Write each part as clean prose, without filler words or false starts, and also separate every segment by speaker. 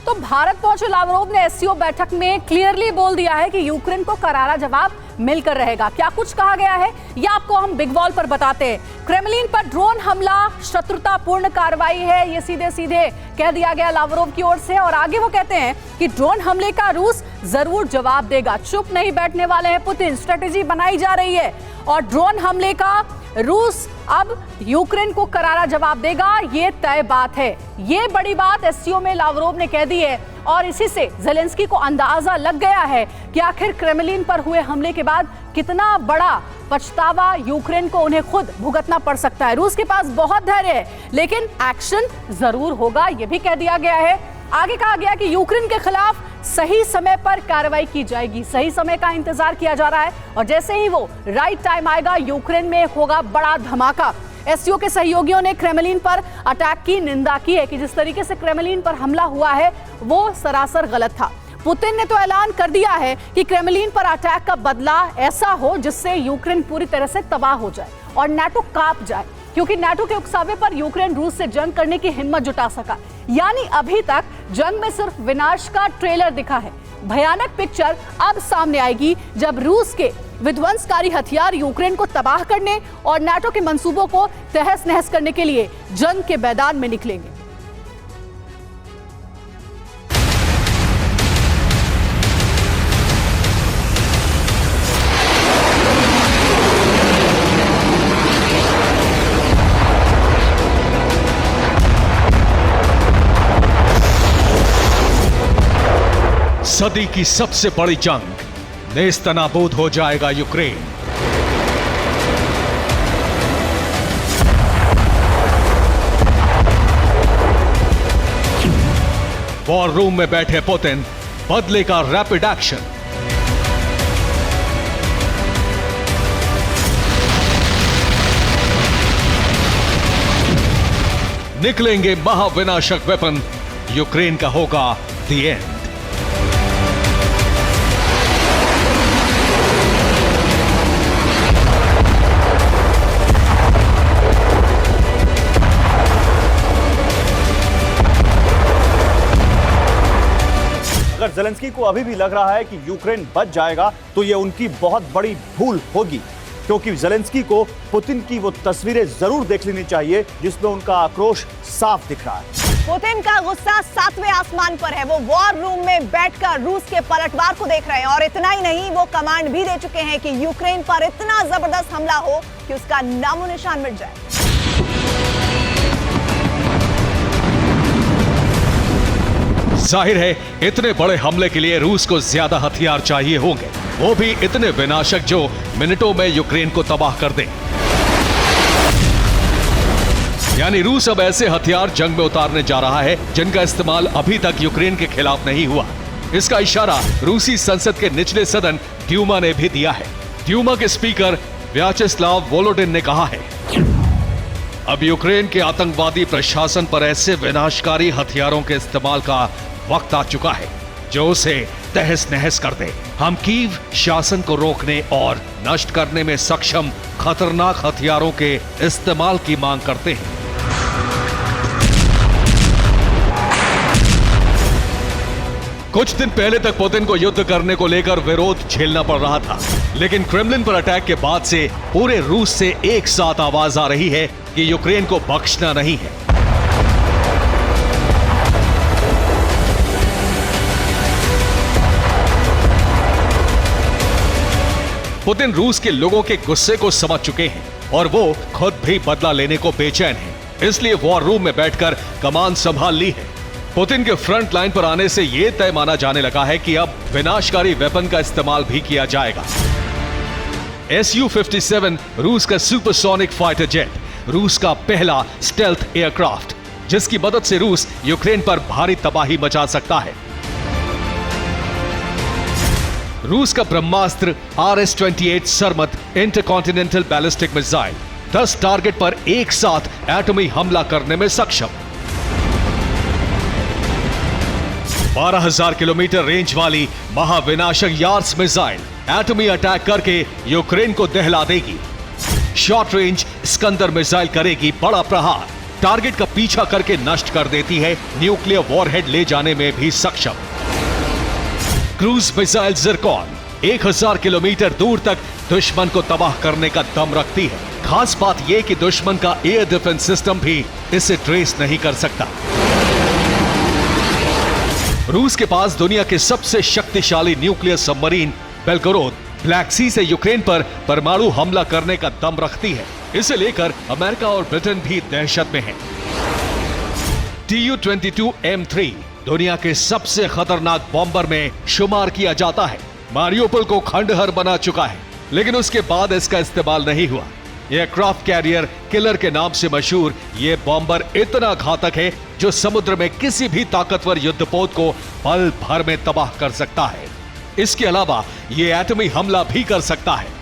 Speaker 1: तो भारत पहुंचे लावरोव ने एससीओ बैठक में क्लियरली बोल दिया है कि यूक्रेन को करारा जवाब मिलकर रहेगा। क्या कुछ कहा गया है यह आपको हम बिग वॉल पर बताते हैं। क्रेमलिन पर ड्रोन हमला शत्रुतापूर्ण कार्रवाई है, ये सीधे सीधे कह दिया गया लावरोव की ओर से। और आगे वो कहते हैं कि ड्रोन हमले का रूस जरूर जवाब देगा। चुप नहीं बैठने वाले हैं पुतिन, स्ट्रेटेजी बनाई जा रही है और ड्रोन हमले का रूस अब यूक्रेन को करारा जवाब देगा, ये तय बात है। ये बड़ी बात एससीओ में लावरोव ने कह दी है और इसी से ज़ेलेंस्की को अंदाजा लग गया है कि आखिर क्रेमलिन पर हुए हमले के बाद कितना बड़ा पछतावा यूक्रेन को उन्हें खुद भुगतना पड़ सकता है। रूस के पास बहुत धैर्य है लेकिन एक्शन जरूर होगा, यह भी कह दिया गया है। आगे कहा गया कि यूक्रेन के खिलाफ सही समय पर कार्रवाई की जाएगी। सही समय का इंतजार किया जा रहा है और जैसे ही वो राइट टाइम आएगा यूक्रेन में होगा बड़ा धमाका। एससीओ के सहयोगियों ने क्रेमलिन पर अटैक की निंदा की है कि जिस तरीके से क्रेमलिन पर हमला हुआ है वो सरासर गलत था। पुतिन ने तो ऐलान कर दिया है कि क्रेमलिन पर अटैक का बदला ऐसा हो जिससे यूक्रेन पूरी तरह से तबाह हो जाए और नाटो कांप जाए, क्योंकि नाटो के उकसावे पर यूक्रेन रूस से जंग करने की हिम्मत जुटा सका। यानी अभी तक जंग में सिर्फ विनाश का ट्रेलर दिखा है। भयानक पिक्चर अब सामने आएगी जब रूस के विध्वंसकारी हथियार यूक्रेन को तबाह करने और नाटो के मंसूबों को तहस नहस करने के लिए जंग के मैदान में निकलेंगे।
Speaker 2: सदी की सबसे बड़ी जंग, नेस्तनाबूद हो जाएगा यूक्रेन। वॉर रूम में बैठे पुतिन, बदले का रैपिड एक्शन। निकलेंगे महाविनाशक वेपन, यूक्रेन का होगा द एंड।
Speaker 3: अगर ज़ेलेंस्की को अभी भी लग रहा है कि यूक्रेन बच जाएगा तो यह उनकी बहुत बड़ी भूल होगी, क्योंकि ज़ेलेंस्की को पुतिन की वो तस्वीरें जरूर देख लेनी चाहिए जिसमें उनका आक्रोश साफ दिख रहा है।
Speaker 4: पुतिन का गुस्सा 7वें आसमान पर है। वो वॉर रूम में बैठकर रूस के पलटवार को देख रहे हैं और इतना ही नहीं, वो कमांड भी दे चुके हैं कि यूक्रेन पर इतना जबरदस्त हमला हो कि उसका नामो निशान मिट जाए।
Speaker 2: जाहिर है इतने बड़े हमले के लिए रूस को ज्यादा हथियार चाहिए होंगे, वो भी इतने विनाशक जो मिनटों में यूक्रेन को तबाह कर दें। यानी रूस अब ऐसे हथियार जंग में उतारने जा रहा है जिनका इस्तेमाल अभी तक यूक्रेन के खिलाफ नहीं हुआ। इसका इशारा रूसी संसद के निचले सदन ड्यूमा ने भी दिया है। ड्यूमा के स्पीकर व्याचेस्लाव वोलोडिन ने कहा है, अब यूक्रेन के आतंकवादी प्रशासन पर ऐसे विनाशकारी हथियारों के इस्तेमाल का वक्त आ चुका है जो उसे तहस नहस कर दे। हम कीव शासन को रोकने और नष्ट करने में सक्षम खतरनाक हथियारों के इस्तेमाल की मांग करते हैं। कुछ दिन पहले तक पुतिन को युद्ध करने को लेकर विरोध झेलना पड़ रहा था, लेकिन क्रेमलिन पर अटैक के बाद से पूरे रूस से एक साथ आवाज आ रही है कि यूक्रेन को बख्शना नहीं है। पुतिन रूस के लोगों के गुस्से को समझ चुके हैं और वो खुद भी बदला लेने को बेचैन हैं। इसलिए वॉर रूम में बैठकर कमान संभाल ली है। पुतिन के फ्रंट लाइन पर आने से यह तय माना जाने लगा है कि अब विनाशकारी वेपन का इस्तेमाल भी किया जाएगा। Su-57 रूस का सुपरसोनिक फाइटर जेट, रूस का पहला स्टेल्थ एयरक्राफ्ट, जिसकी मदद से रूस यूक्रेन पर भारी तबाही मचा सकता है। रूस का ब्रह्मास्त्र RS-28 Sarmat intercontinental ballistic missile 10 target पर एक साथ एटमी हमला करने में सक्षम। 12,000 किलोमीटर रेंज वाली महाविनाशक यार्स मिसाइल एटमी अटैक करके यूक्रेन को दहला देगी। शॉर्ट रेंज स्कंदर मिसाइल करेगी बड़ा प्रहार। टारगेट का पीछा करके नष्ट कर देती है, न्यूक्लियर वॉरहेड ले जाने में भी सक्षम। क्रूज मिसाइल ज़िरकॉन 1000 किलोमीटर दूर तक दुश्मन को तबाह करने का दम रखती है। खास बात यह कि दुश्मन का एयर डिफेंस सिस्टम भी इसे ट्रेस नहीं कर सकता। रूस के पास दुनिया के सबसे शक्तिशाली न्यूक्लियर सबमरीन बेलगोरोद ब्लैक सी से यूक्रेन पर परमाणु हमला करने का दम रखती है। इसे लेकर अमेरिका और ब्रिटेन भी दहशत में है। Tu-22 M3 दुनिया के सबसे खतरनाक बॉम्बर में शुमार किया जाता है। मारियोपोल को खंडहर बना चुका है, लेकिन उसके बाद इसका इस्तेमाल नहीं हुआ। एयरक्राफ्ट कैरियर किलर के नाम से मशहूर ये बॉम्बर इतना घातक है जो समुद्र में किसी भी ताकतवर युद्धपोत को पल भर में तबाह कर सकता है। इसके अलावा ये एटमी हमला भी कर सकता है।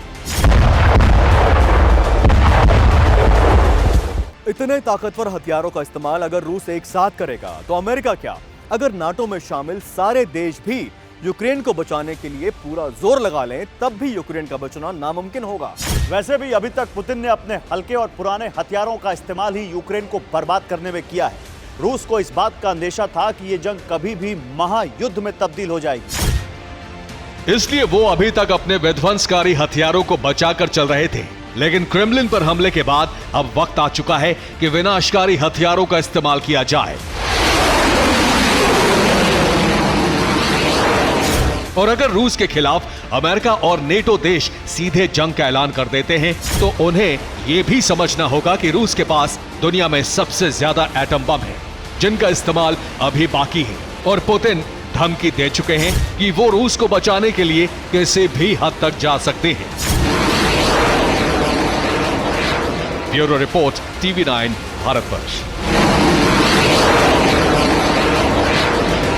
Speaker 3: इतने ताकतवर हथियारों का इस्तेमाल अगर रूस एक साथ करेगा तो अमेरिका क्या, अगर नाटो में शामिल सारे देश भी यूक्रेन को बचाने के लिए पूरा जोर लगा लें, तब भी यूक्रेन का बचना नामुमकिन होगा। वैसे भी अभी तक पुतिन ने अपने हल्के और पुराने हथियारों का इस्तेमाल ही यूक्रेन को बर्बाद करने में किया है। रूस को इस बात का अंदेशा था कि यह जंग कभी भी महायुद्ध में तब्दील हो जाएगी।
Speaker 2: इसलिए वो अभी तक अपने विध्वंसकारी हथियारों को बचाकर चल रहे थे, लेकिन क्रेमलिन पर हमले के बाद अब वक्त आ चुका है कि विनाशकारी हथियारों का इस्तेमाल किया जाए। और अगर रूस के खिलाफ अमेरिका और नेटो देश सीधे जंग का ऐलान कर देते हैं, तो उन्हें यह भी समझना होगा कि रूस के पास दुनिया में सबसे ज्यादा एटम बम है, जिनका इस्तेमाल अभी बाकी है। और पुतिन धमकी दे चुके हैं कि वो रूस को बचाने के लिए किसी भी हद तक जा सकते हैं। Bureau report, TV9 Bharatvarsh.